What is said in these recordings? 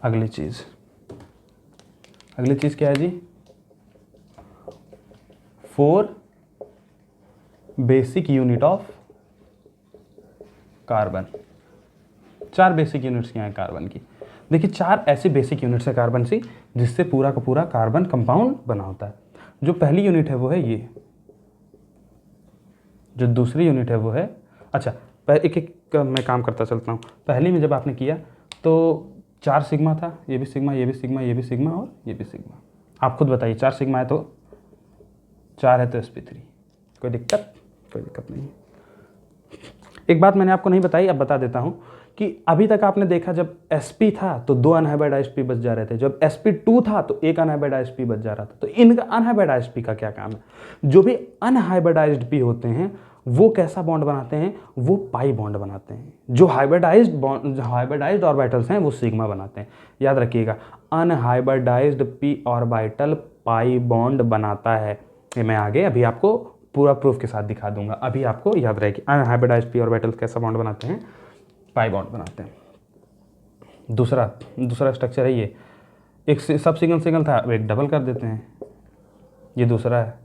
अगली चीज़ क्या है जी, 4 basic unit of carbon. 4 basic units क्या हैं कार्बन की। देखिए 4 ऐसी बेसिक यूनिट्स है कार्बन की जिससे पूरा का पूरा कार्बन कंपाउंड बना होता है। जो पहली यूनिट है वो है ये, जो दूसरी यूनिट है वो है, अच्छा एक एक मैं काम करता चलता हूँ। पहली में जब आपने किया तो 4 सिग्मा था, ये भी सिग्मा, ये भी सिग्मा, ये भी सिग्मा और ये भी सिग्मा। आप खुद बताइए 4 सिग्मा है तो 4 है तो sp3, कोई दिक्कत नहीं। एक बात मैंने आपको नहीं बताई, अब बता देता हूँ कि अभी तक आपने देखा जब sp था तो 2 अनहाइब्रिडाइज्ड sp बच जा रहे थे, जब sp2 था तो 1 अनहाइब्रिडाइज्ड sp बच जा रहा था। तो इनका अनहाइब्रिडाइज्ड sp का क्या काम है, जो भी अनहाइब्रिडाइज्ड p होते हैं वो कैसा बॉन्ड बनाते हैं, वो पाई बॉन्ड बनाते हैं। जो हाइब्रिडाइज्ड ऑर्बिटल्स हैं वो सिग्मा बनाते हैं। याद रखिएगा, unhybridised p orbital pi bond बनाता है। ये मैं आगे अभी आपको पूरा प्रूफ के साथ दिखा दूंगा, अभी आपको याद रहे कि अनहाइब्रिडाइज्ड p ऑर्बिटल्स कैसा बॉन्ड बनाते हैं, पाई बॉन्ड बनाते हैं। दूसरा स्ट्रक्चर है ये, एक सब सिंगल था, एक डबल कर देते हैं, ये दूसरा है।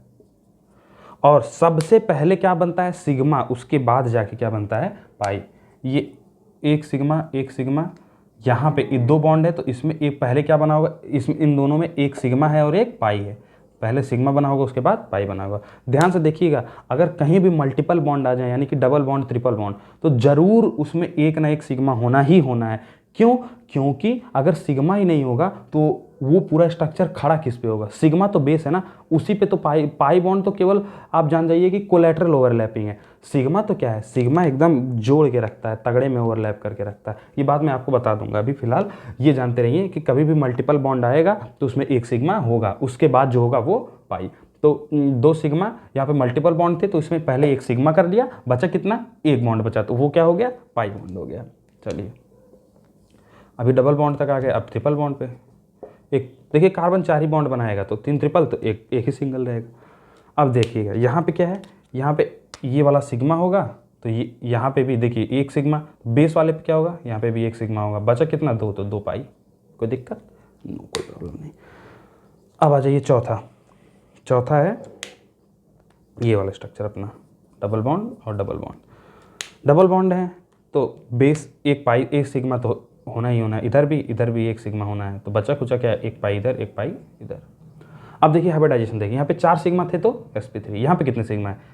और सबसे पहले क्या बनता है सिग्मा, उसके बाद जाके क्या बनता है पाई। ये एक सिग्मा यहाँ पे 2 बॉन्ड है तो इसमें एक पहले क्या बना होगा, इसमें इन दोनों में एक सिग्मा है और एक पाई है। पहले सिग्मा बना होगा उसके बाद पाई बना होगा। ध्यान से देखिएगा, अगर कहीं भी मल्टीपल बॉन्ड आ जाए यानी कि डबल बॉन्ड ट्रिपल बॉन्ड, तो जरूर उसमें एक ना एक सिग्मा होना ही होना है। क्यों? क्योंकि अगर सिग्मा ही नहीं होगा तो वो पूरा स्ट्रक्चर खड़ा किस पे होगा, सिग्मा तो बेस है ना, उसी पे तो पाई बॉन्ड तो केवल आप जान जाइए कि कोलैटरल ओवरलैपिंग है। सिग्मा तो क्या है, सिग्मा एकदम जोड़ के रखता है, तगड़े में ओवरलैप करके रखता है। ये बात मैं आपको बता दूंगा, अभी फिलहाल ये जानते रहिए कि कभी भी मल्टीपल बॉन्ड आएगा तो उसमें एक सिग्मा होगा, उसके बाद जो होगा वो पाई। तो 2 सिग्मा, यहाँ पे मल्टीपल बॉन्ड थे तो इसमें पहले एक सिग्मा कर दिया, बचा कितना, एक बॉन्ड बचा, तो वो क्या हो गया, पाई बॉन्ड हो गया। चलिए अभी डबल बॉन्ड तक आ गए, अब ट्रिपल बॉन्ड पे। एक देखिए कार्बन 4 ही बॉन्ड बनाएगा तो 3 ट्रिपल तो एक ही सिंगल रहेगा। अब देखिएगा यहाँ पे क्या है, यहाँ पे ये वाला सिग्मा होगा तो ये यहाँ पे भी देखिए एक सिग्मा, बेस वाले पे क्या होगा, यहाँ पे भी एक सिग्मा होगा, बचा कितना 2, तो 2 पाई। कोई दिक्कत, कोई प्रॉब्लम नहीं। अब आ जाइए चौथा है ये वाला स्ट्रक्चर अपना, डबल बॉन्ड और डबल बॉन्ड है तो बेस एक पाई, एक सिग्मा तो होना ही होना है, इधर भी एक सिग्मा होना है, तो बचा कुचा क्या है, एक पाई इधर एक पाई इधर। अब देखिए हाइब्रिडाइजेशन, देखिए यहाँ पे 4 सिग्मा थे तो sp3, यहाँ पे कितने सिग्मा है,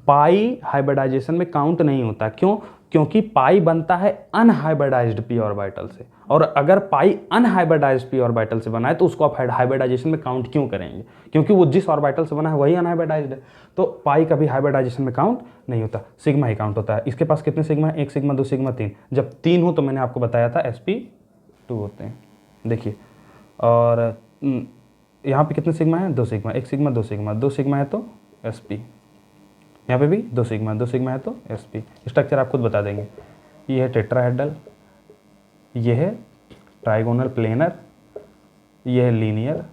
पाई हाइब्रिडाइजेशन में काउंट नहीं होता। क्यों? क्योंकि पाई बनता है अनहाइब्रिडाइज्ड p ऑर्बिटल से, और अगर पाई अनहाइब्रिडाइज्ड p ऑर्बिटल से बना है तो उसको आप हाइब्रिडाइजेशन में काउंट क्यों करेंगे, क्योंकि वो जिस ऑर्बिटल से बना है वही अनहाइब्रिडाइज्ड है। तो पाई कभी हाइब्रिडाइजेशन में काउंट नहीं होता, सिग्मा ही काउंट होता है। इसके पास कितने सिग्मा है, 1 सिग्मा 2 सिग्मा 3, जब 3 हो तो मैंने आपको बताया था sp2 होते हैं। देखिए और यहाँ पे कितने सिग्मा है, 2 सिग्मा, 1 सिग्मा 2 सिग्मा, 2 सिग्मा है तो sp, यहाँ पे भी 2 सिग्मा है तो sp। स्ट्रक्चर आप खुद बता देंगे, ये है टेट्राहेड्रल, ये है ट्राइगोनल प्लेनर, ये है लीनियर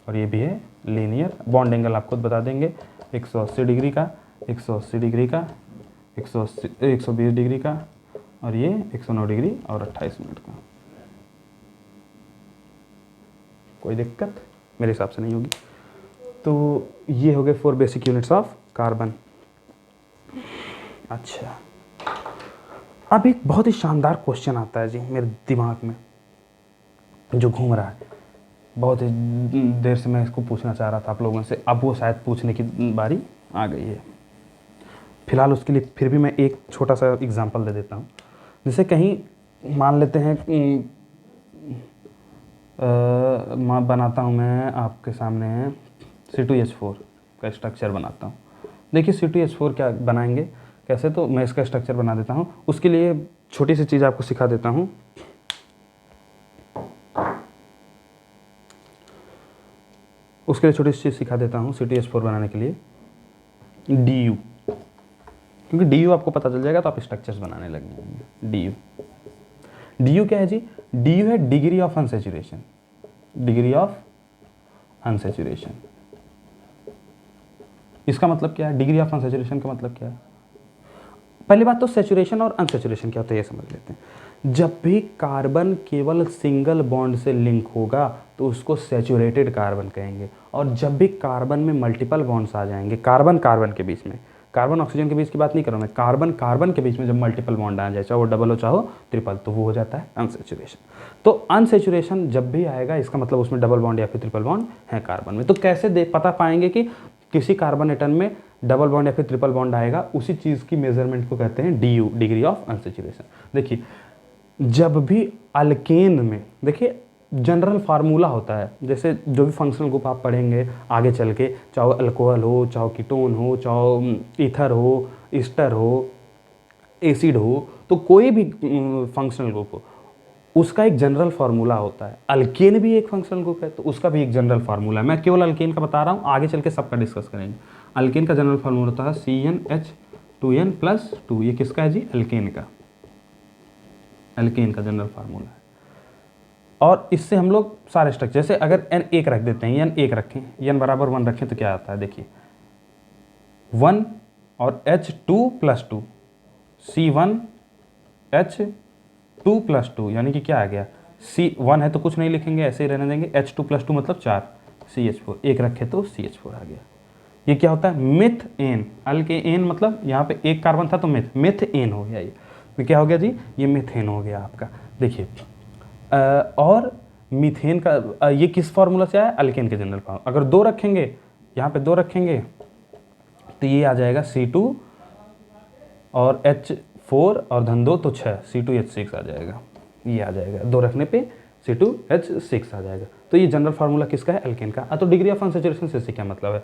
और ये भी है लीनियर। बॉन्ड एंगल आप खुद बता देंगे, 180 डिग्री का, 180 डिग्री का, 120 डिग्री का, और ये 109 डिग्री और 28 मिनट का। कोई दिक्कत मेरे हिसाब से नहीं होगी। तो ये हो गए 4 बेसिक यूनिट्स ऑफ कार्बन। अच्छा, अब एक बहुत ही शानदार क्वेश्चन आता है जी मेरे दिमाग में जो घूम रहा है, बहुत ही देर से मैं इसको पूछना चाह रहा था आप लोगों से, अब वो शायद पूछने की बारी आ गई है। फिलहाल उसके लिए फिर भी मैं एक छोटा सा एग्जांपल दे देता हूँ। जैसे कहीं मान लेते हैं बनाता हूँ मैं आपके सामने C2H4 का स्ट्रक्चर बनाता हूँ। देखिए C2H4 क्या बनाएंगे कैसे, तो मैं इसका स्ट्रक्चर बना देता हूँ। उसके लिए छोटी सी चीज़ आपको सिखा देता हूँ। C2H4 बनाने के लिए DU, क्योंकि DU आपको पता चल जाएगा तो आप स्ट्रक्चर्स बनाने लगेंगे। DU क्या है जी, DU है डिग्री ऑफ अनसैचुरेशन। इसका मतलब क्या है, डिग्री ऑफ अनसैचुरेशन का मतलब क्या है। पहली बात तो सैचुरेशन और अनसैचुरेशन क्या होता है ये समझ लेते हैं। जब भी कार्बन केवल सिंगल बॉन्ड से लिंक होगा तो उसको सैचुरेटेड कार्बन कहेंगे, और जब भी कार्बन में मल्टीपल बॉन्ड्स आ जाएंगे, कार्बन कार्बन के बीच में, कार्बन ऑक्सीजन के बीच की बात नहीं कर रहा मैं, कार्बन कार्बन के बीच में जब मल्टीपल बॉन्ड आ जाए, चाहे वो डबल हो चाहे हो ट्रिपल, तो वो हो जाता है अनसैचुरेशन। तो अनसैचुरेशन जब भी आएगा इसका मतलब उसमें डबल बॉन्ड या फिर ट्रिपल बॉन्ड है कार्बन में। तो कैसे पता पाएंगे कि किसी कार्बन एटम में डबल बॉन्ड या फिर ट्रिपल बॉन्ड आएगा? उसी चीज़ की मेजरमेंट को कहते हैं DU, डिग्री ऑफ अनसैचुरेशन। देखिए जब भी अल्केन में, देखिए जनरल फार्मूला होता है, जैसे जो भी फंक्शनल ग्रुप आप पढ़ेंगे आगे चल के, चाहे अल्कोहल हो, चाहे कीटोन हो, चाहे ईथर हो, ईस्टर हो, एसिड हो, तो कोई भी फंक्शनल ग्रुप हो उसका एक जनरल फार्मूला होता है। अल्केन भी एक फंक्शनल ग्रुप है तो उसका भी एक जनरल फार्मूला है। मैं केवल अल्केन का बता रहा हूँ, आगे चल के सबका डिस्कस करेंगे। अल्केन का जनरल फार्मूला होता है CnH2n+2। ये किसका है जी? अल्केन का, अल्केन का जनरल फार्मूला है। और इससे हम लोग सारे स्ट्रक्चर, जैसे अगर N1 रख देते हैं, N1 रखें, N बराबर 1 रखें तो क्या आता है? देखिए 1 और H2+2, C1H2+2, यानी कि क्या आ गया? C1 है तो कुछ नहीं लिखेंगे, ऐसे ही रहने देंगे। H2+2 मतलब 4, CH4, 1 रखे तो CH4 आ गया। ये क्या होता है? मिथेन। अल्केन मतलब यहाँ पे एक कार्बन था तो मिथेन हो गया। ये तो क्या हो गया जी? ये मिथेन हो गया आपका। देखिए और मीथेन का ये किस फार्मूला से आया? अल्केन के जनरल फार्मूला। अगर 2 रखेंगे, यहाँ पे 2 रखेंगे तो ये आ जाएगा C2 और H4 और धन 2 तो 6, C2H6 आ जाएगा। ये आ जाएगा 2 रखने पे C2H6 आ जाएगा। तो ये जनरल फार्मूला किसका है? अल्केन का। तो डिग्री ऑफ अनसैचुरेशन से इससे क्या मतलब है?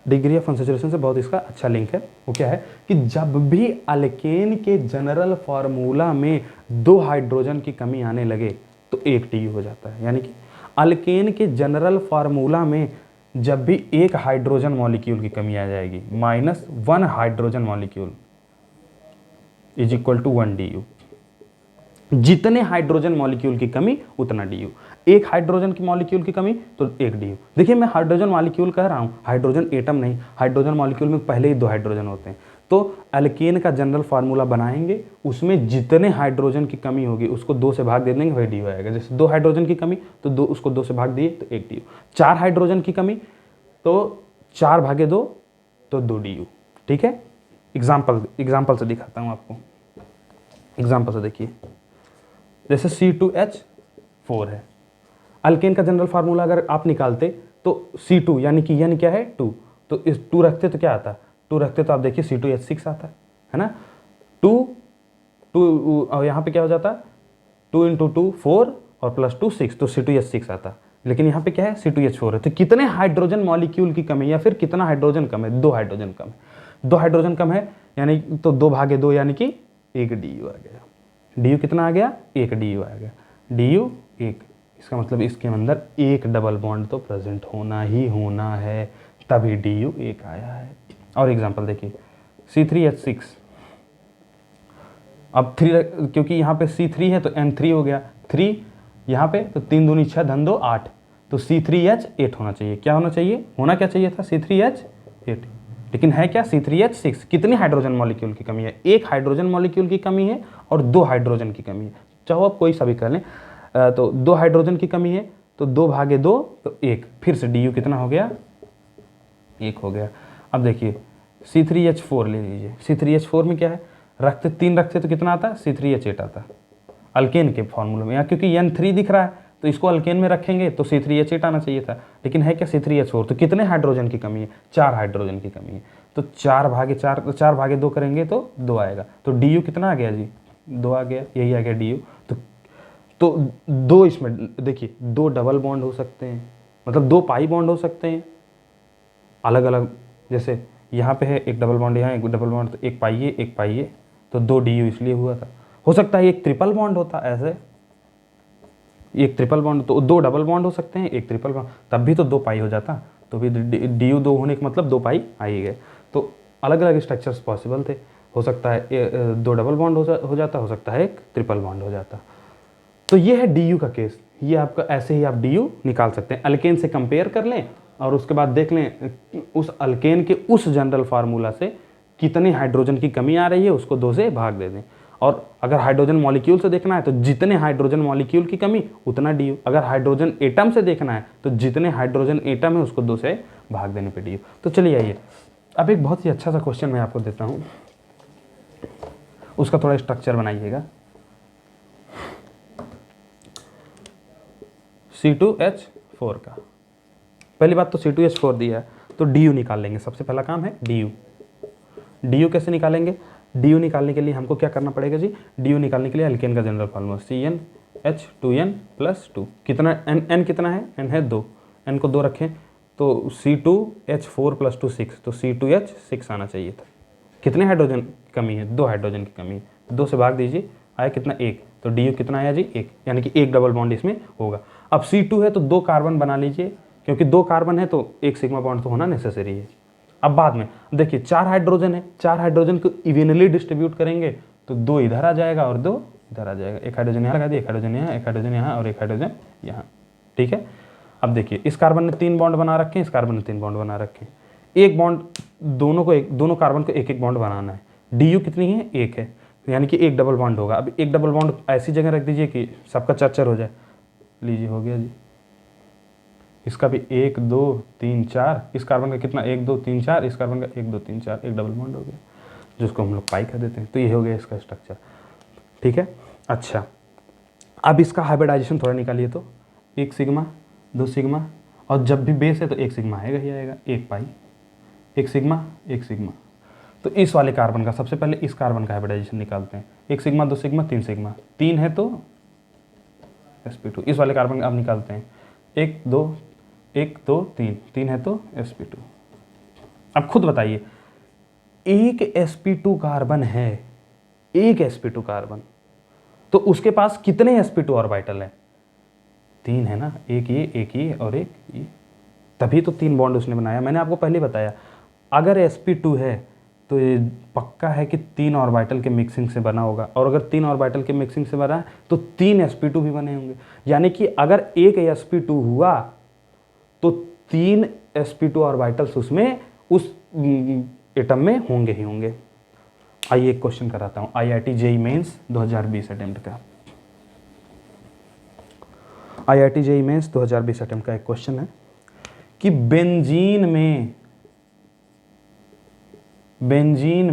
डिग्री ऑफ अनसैचुरेशन से बहुत इसका अच्छा लिंक है। वो क्या है कि जब भी अल्केन के जनरल फार्मूला में 2 हाइड्रोजन की कमी आने लगे तो 1 DU हो जाता है। यानी कि अल्केन के जनरल फार्मूला में जब भी 1 हाइड्रोजन मॉलिक्यूल की कमी आ जाएगी, -1 hydrogen molecule is equal to 1 DU। जितने हाइड्रोजन मॉलिक्यूल की कमी उतना DU। 1 हाइड्रोजन की मॉलिक्यूल की कमी तो 1 DU। देखिए मैं हाइड्रोजन मॉलिक्यूल कह रहा हूँ, हाइड्रोजन एटम नहीं। हाइड्रोजन मॉलिक्यूल में पहले ही 2 हाइड्रोजन होते हैं। तो अल्केन का जनरल फार्मूला बनाएंगे, उसमें जितने हाइड्रोजन की कमी होगी उसको 2 से भाग दे देंगे, वही DU आएगा। जैसे 2 हाइड्रोजन की कमी तो 2, उसको 2 से भाग दिए तो 1 DU। 4 हाइड्रोजन की कमी तो 4 भागे 2 तो 2 DU। ठीक है, एग्जाम्पल से दिखाता हूँ आपको। एग्जाम्पल से देखिए, जैसे C2H4 है, अल्केन का जनरल फार्मूला अगर आप निकालते तो C2 यानी कि N क्या है? 2, तो इस 2 रखते तो क्या आता? 2 रखते तो आप देखिए C2H6 आता है ना। 2 और यहाँ पे क्या हो जाता? 2 × 2 4 और +2 6, तो C2H6 आता। लेकिन यहाँ पे क्या है? C2H4 है। तो कितने हाइड्रोजन मॉलिक्यूल की कमी, या फिर कितना हाइड्रोजन कम है? 2 हाइड्रोजन कम है। 2 हाइड्रोजन कम है यानी तो 2 भागे 2 यानी कि 1 DU आ गया। DU कितना आ गया? 1 DU आ गया। DU 1, इसका मतलब इसके अंदर 1 डबल बॉन्ड तो प्रेजेंट होना ही होना है, तभी DU 1 आया है। और एग्जांपल देखिए C3H6, अब 3 क्योंकि यहाँ पे C3 है तो N3 हो गया। 3 यहाँ पे तो 3 दूनी 6 धन 2 8, तो C3H8 होना चाहिए। क्या होना चाहिए? होना क्या चाहिए था? C3H8, लेकिन है क्या? C3H6। कितनी हाइड्रोजन मॉलिक्यूल की कमी है? 1 हाइड्रोजन मॉलिक्यूल की कमी है और 2 हाइड्रोजन की कमी है। चाहो आप कोई सा भी कर लें। तो 2 हाइड्रोजन की कमी है तो 2 भागे 2 तो 1, फिर से DU कितना हो गया? 1 हो गया। अब देखिए C3H4 ले लीजिए। C3H4 में क्या है? 3 रखते तो कितना आता? C3H8 आता अल्केन के फॉर्मूले में। यहाँ क्योंकि N3 दिख रहा है तो इसको अल्केन में रखेंगे तो C3H8 आना चाहिए था, लेकिन है क्या? C3H4। तो कितने हाइड्रोजन की कमी है? 4 हाइड्रोजन की कमी है। तो 4 भागे 2 करेंगे तो 2 आएगा। तो DU कितना आ गया जी? 2 आ गया, यही आ गया DU। तो 2 इसमें देखिए 2 डबल बॉन्ड हो सकते हैं, मतलब 2 पाई बॉन्ड हो सकते हैं अलग अलग। जैसे यहाँ पे है एक डबल बॉन्ड, यहाँ एक डबल बॉन्ड, तो एक पाइए तो 2 DU इसलिए हुआ था। हो सकता है एक ट्रिपल बॉन्ड होता, ऐसे एक ट्रिपल बॉन्ड, तो 2 डबल बॉन्ड हो सकते हैं, एक ट्रिपल बॉन्ड, तब भी तो 2 पाई हो जाता। तो भी DU 2 होने का मतलब 2 पाई आ ही गए। तो अलग अलग स्ट्रक्चर्स पॉसिबल थे। हो सकता है 2 डबल बॉन्ड हो जाता, हो सकता है एक ट्रिपल बॉन्ड हो जाता। तो ये है DU का केस। ये आपका ऐसे ही आप DU निकाल सकते हैं। अल्केन से कंपेयर कर लें और उसके बाद देख लें उस अल्केन के उस जनरल फार्मूला से कितने हाइड्रोजन की कमी आ रही है, उसको 2 से भाग दे दें। और अगर हाइड्रोजन मॉलिक्यूल से देखना है तो जितने हाइड्रोजन मॉलिक्यूल की कमी उतना डी यू। अगर हाइड्रोजन एटम से देखना है तो जितने हाइड्रोजन एटम है उसको 2 से भाग देने पे डी यू। तो चलिए आइए अब एक बहुत ही अच्छा सा क्वेश्चन मैं आपको देता हूँ, उसका थोड़ा स्ट्रक्चर बनाइएगा। C2H4 का, पहली बात तो C2H4 दिया है तो डी यू निकाल लेंगे। सबसे पहला काम है डी यू। डी यू कैसे निकालेंगे? डी यू निकालने के लिए हमको क्या करना पड़ेगा जी? डी यू निकालने के लिए एल्केन का जनरल फार्मूला CnH2n+2। कितना n कितना है? n है 2, n को 2 रखें तो C2H4+2 6, तो C2H6 आना चाहिए था। कितने हाइड्रोजन की कमी है? 2 हाइड्रोजन की कमी है। 2 से भाग दीजिए, आया कितना? 1, तो डी यू कितना आया जी? 1, यानी कि 1 डबल बॉन्ड इसमें होगा। अब C2 है तो 2 कार्बन बना लीजिए, क्योंकि 2 कार्बन है तो 1 सिग्मा बॉन्ड तो होना नेसेसरी है। अब बाद में देखिए 4 हाइड्रोजन है, 4 हाइड्रोजन को इवेनली डिस्ट्रीब्यूट करेंगे तो 2 इधर आ जाएगा और 2 इधर आ जाएगा। एक हाइड्रोजन यहाँ लगा दिए, एक हाइड्रोजन यहाँ, एक हाइड्रोजन यहाँ और एक हाइड्रोजन यहाँ। ठीक है, अब देखिए इस कार्बन ने 3 बॉन्ड बना रखे हैं, इस कार्बन ने 3 बॉन्ड बना रखे हैं। एक बॉन्ड दोनों कार्बन को एक एक बॉन्ड बनाना है। डी यू कितनी है? 1 है, यानी कि 1 डबल बॉन्ड होगा। अब 1 डबल बॉन्ड ऐसी जगह रख दीजिए कि सबका चर्चर हो जाए। लीजिए हो गया जी, इसका भी 1 2 3 4, इस कार्बन का कितना? 1 2 3 4, इस कार्बन का 1 2 3 4, 1 डबल बॉन्ड हो गया, जिसको हम लोग पाई कह देते हैं। तो ये हो गया इसका स्ट्रक्चर। ठीक है, अच्छा अब इसका हाइब्रिडाइजेशन थोड़ा निकालिए तो 1 सिग्मा 2 सिग्मा, और जब भी बेस है तो 1 सिग्मा आएगा ही आएगा, 1 पाई 1 सिग्मा 1 सिग्मा। तो इस वाले कार्बन का सबसे पहले इस कार्बन का हाइब्रिडाइजेशन निकालते हैं। 1 सिग्मा 2 सिग्मा 3 सिग्मा, 3 है तो sp2। इस वाले कार्बन का अब निकालते हैं 1 2 1 2 3, 3 है तो sp2। अब खुद बताइए, एक sp2 कार्बन है, एक sp2 कार्बन, तो उसके पास कितने sp2 ऑर्बिटल है? 3 है ना, एक ये और एक ये, तभी तो 3 बॉन्ड उसने बनाया। मैंने आपको पहले बताया अगर sp2 है तो ये पक्का है कि 3 ऑर्बिटल के मिक्सिंग से बना होगा, और अगर 3 ऑर्बिटल के मिक्सिंग से बना है तो 3 sp2 भी बने होंगे। यानी कि अगर एक sp2 हुआ तो 3 sp2 ऑर्बिटल्स उसमें उस एटम में होंगे ही होंगे। आइए एक क्वेश्चन कराता हूँ IIT JEE मेंस 2020 अटेम्प्ट का। IIT JEE मेंस 2020 अटेम्प्ट का एक क्वेश्चन है कि बेंजीन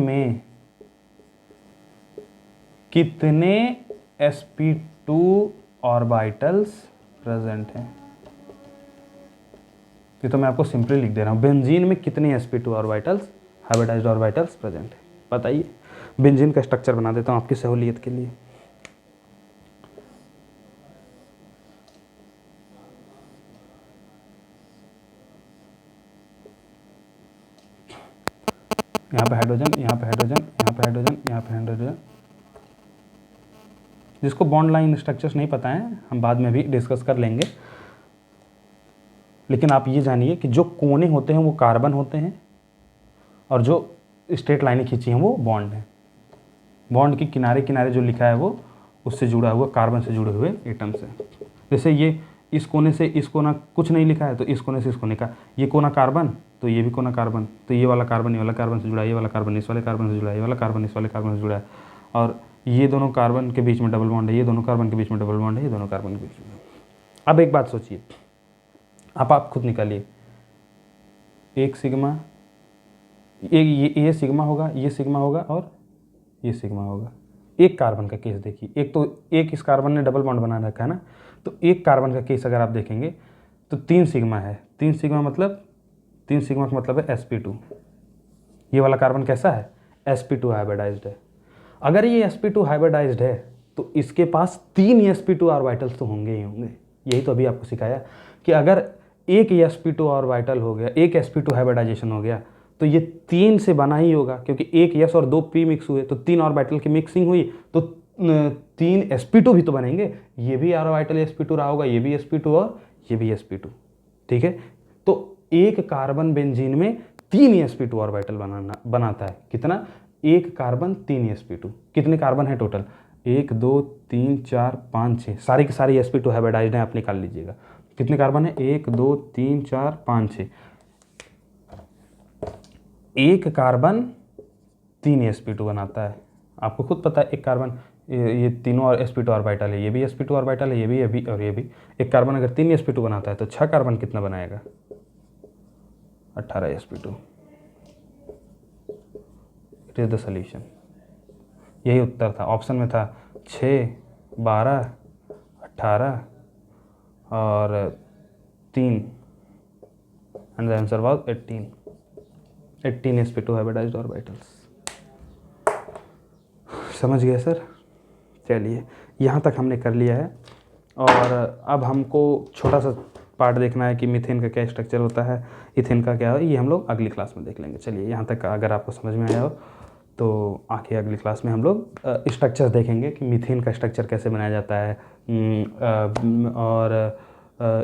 में कितने sp2 ऑर्बिटल्स प्रेजेंट हैं? ये तो मैं आपको सिंपली लिख दे रहा हूं, बेंजीन में कितने sp2 orbitals, hybridised orbitals present है, बताइए। बेंजीन का स्ट्रक्चर बना देता हूं आपकी सहूलियत के लिए। यहाँ पे हाइड्रोजन, यहाँ पे हाइड्रोजन, यहाँ पे हाइड्रोजन, यहाँ पे हाइड्रोजन। जिसको बॉन्ड लाइन स्ट्रक्चर्स नहीं पता है हम बाद में भी डिस्कस कर लेंगे, लेकिन आप ये जानिए कि जो कोने होते हैं वो कार्बन होते हैं और जो स्ट्रेट लाइनें खींची हैं वो बॉन्ड हैं। बॉन्ड के किनारे किनारे जो लिखा है वो उससे जुड़ा हुआ, कार्बन से जुड़े हुए एटम से। जैसे ये इस कोने से इस कोना कुछ नहीं लिखा है तो इस कोने से इस कोने का, ये कोना कार्बन तो ये भी कोना कार्बन, तो ये वाला कार्बन से जुड़ा है, ये वाला कार्बन इस वाले कार्बन से जुड़ा है, ये वाला कार्बन इस वाले कार्बन से जुड़ा है, और ये दोनों कार्बन के बीच में डबल बॉन्ड है, ये दोनों कार्बन के बीच में डबल बॉन्ड है, ये दोनों कार्बन के बीच में। अब एक बात सोचिए, आप खुद निकालिए, 1 सिग्मा, ये सिग्मा होगा, ये सिग्मा होगा और ये सिग्मा होगा। एक कार्बन का केस देखिए, एक इस कार्बन ने डबल बॉन्ड बना रखा है ना, तो एक कार्बन का केस अगर आप देखेंगे तो 3 सिग्मा है। 3 सिग्मा का मतलब है sp2। ये वाला कार्बन कैसा है? sp2 हाइब्रिडाइज्ड है। अगर ये sp2 हाइब्रिडाइज्ड है तो इसके पास 3 sp2 ऑर्बिटल्स तो होंगे ही होंगे। यही तो अभी आपको सिखाया कि अगर एक sp2 ऑर्बिटल हो गया, एक sp2 हाइब्रिडाइजेशन हो गया तो ये 3 से बना ही होगा, क्योंकि एक s और 2 p मिक्स हुए तो 3 ऑर्बिटल की मिक्सिंग हुई तो 3 sp2 भी तो बनेंगे। ये भी ऑर्बिटल sp2 रहा होगा, ये भी sp2 और ये भी sp2। ठीक है, तो एक कार्बन बेंजीन में 3 sp2 ऑर्बिटल बनाता है। कितना? एक कार्बन 3 sp2। कितने कार्बन है टोटल? 1 2 3 4 5 6, सारी की सारी sp2 हाइब्रिडाइज्ड है, आप निकाल लीजिएगा। कितने कार्बन है? 1 2 3 4 5 6। एक कार्बन 3 sp2 बनाता है, आपको खुद पता है एक कार्बन, ये तीनों और sp2 ऑर्बिटल है, ये भी sp2 ऑर्बिटल है, ये भी और ये भी। एक कार्बन अगर 3 sp2 बनाता है तो 6 कार्बन कितना बनाएगा? 18 sp2। It is the solution. यही उत्तर था, ऑप्शन में था 6, 12, 18 और 3 and the answer was 18 sp2 hybridized orbitals. समझ गए सर? चलिए यहाँ तक हमने कर लिया है और अब हमको छोटा सा पार्ट देखना है कि मीथेन का क्या स्ट्रक्चर होता है, इथेन का क्या है, ये हम लोग अगली क्लास में देख लेंगे। चलिए यहाँ तक अगर आपको समझ में आया हो तो आके अगली क्लास में हम लोग स्ट्रक्चर देखेंगे कि मीथेन का स्ट्रक्चर कैसे बनाया जाता है और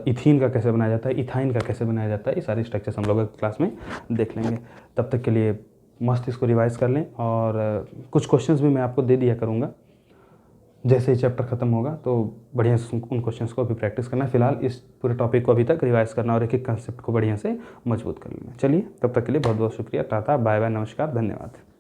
इथीन का कैसे बनाया जाता है, इथाइन का कैसे बनाया जाता है, ये सारे स्ट्रक्चर्स हम लोग क्लास में देख लेंगे। तब तक के लिए मस्त इसको रिवाइज़ कर लें और कुछ क्वेश्चंस भी मैं आपको दे दिया करूँगा जैसे ही चैप्टर ख़त्म होगा, तो बढ़िया से उन क्वेश्चंस को अभी प्रैक्टिस करना है। फिलहाल इस पूरे टॉपिक को अभी तक रिवाइज़ करना और एक एक कंसेप्ट को बढ़िया से मजबूत कर लेना। चलिए तब तक के लिए बहुत बहुत शुक्रिया, टाटा, बाय बाय, नमस्कार, धन्यवाद।